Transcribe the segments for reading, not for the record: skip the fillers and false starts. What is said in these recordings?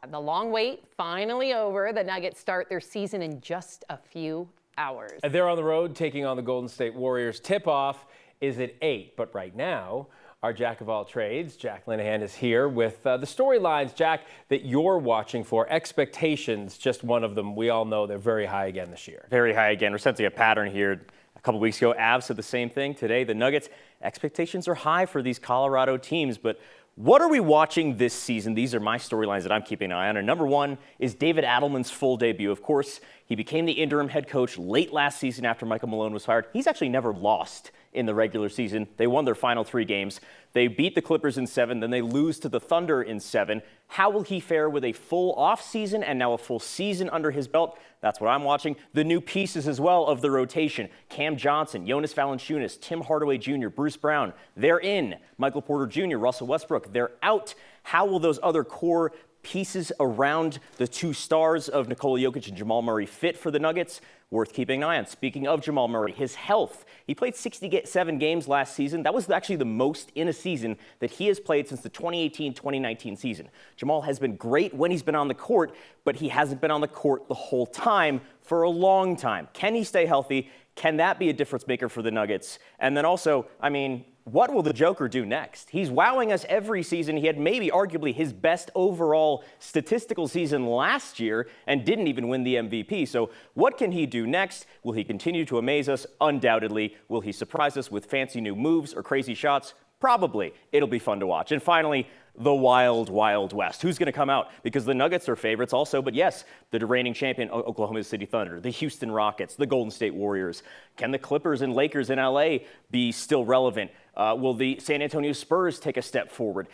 The long wait finally over. The Nuggets start their season in just a few hours. They're on the road taking on the Golden State Warriors. Tip-off is at 8, but right now, our Jack of all trades, Jack Linnehan, is here with the storylines, Jack, that you're watching for. Expectations, just one of them. We all know they're very high again this year. Very high again. We're sensing a pattern here. A couple weeks ago, Avs said the same thing. Today, the Nuggets, expectations are high for these Colorado teams, but what are we watching this season? These are my storylines that I'm keeping an eye on. And number one is David Adelman's full debut. Of course, he became the interim head coach late last season after Michael Malone was fired. He's actually never lost in the regular season. They won their final 3 games. They beat the Clippers in 7, then they lose to the Thunder in 7. How will he fare with a full off season and now a full season under his belt? That's what I'm watching. The new pieces as well of the rotation. Cam Johnson, Jonas Valanciunas, Tim Hardaway Jr., Bruce Brown, they're in. Michael Porter Jr., Russell Westbrook, they're out. How will those other core pieces around the 2 stars of Nikola Jokic and Jamal Murray fit for the Nuggets? Worth keeping an eye on. Speaking of Jamal Murray, his health. He played 67 games last season. That was actually the most in a season that he has played since the 2018-2019 season. Jamal has been great when he's been on the court, but he hasn't been on the court the whole time for a long time. Can he stay healthy? Can that be a difference maker for the Nuggets? And then also, what will the Joker do next? He's wowing us every season. He had maybe arguably his best overall statistical season last year and didn't even win the MVP. So what can he do next? Will he continue to amaze us? Undoubtedly. Will he surprise us with fancy new moves or crazy shots? Probably. It'll be fun to watch. And finally, the wild, wild West. Who's going to come out? Because the Nuggets are favorites also, but yes, the reigning champion Oklahoma City Thunder, the Houston Rockets, the Golden State Warriors. Can the Clippers and Lakers in LA be still relevant? Will the San Antonio Spurs take a step forward?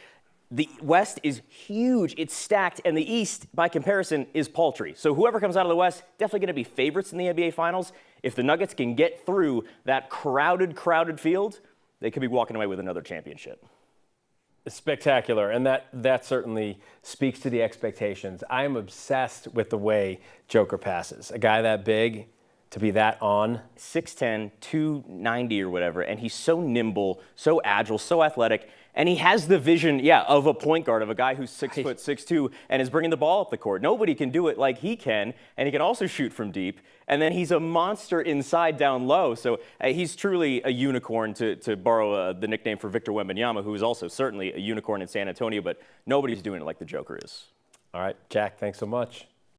The West is huge. It's stacked, and the East, by comparison, is paltry. So whoever comes out of the West, definitely going to be favorites in the NBA Finals. If the Nuggets can get through that crowded field, they could be walking away with another championship. Spectacular, and that certainly speaks to the expectations. I am obsessed with the way Joker passes. A guy that big to be that on. 6'10", 290 or whatever, and he's so nimble, so agile, so athletic, and he has the vision, of a point guard, of a guy who's 6'2" and is bringing the ball up the court. Nobody can do it like he can, and he can also shoot from deep. And then he's a monster inside down low. So he's truly a unicorn, to borrow the nickname for Victor Wembanyama, who is also certainly a unicorn in San Antonio, but nobody's doing it like the Joker is. All right, Jack, thanks so much.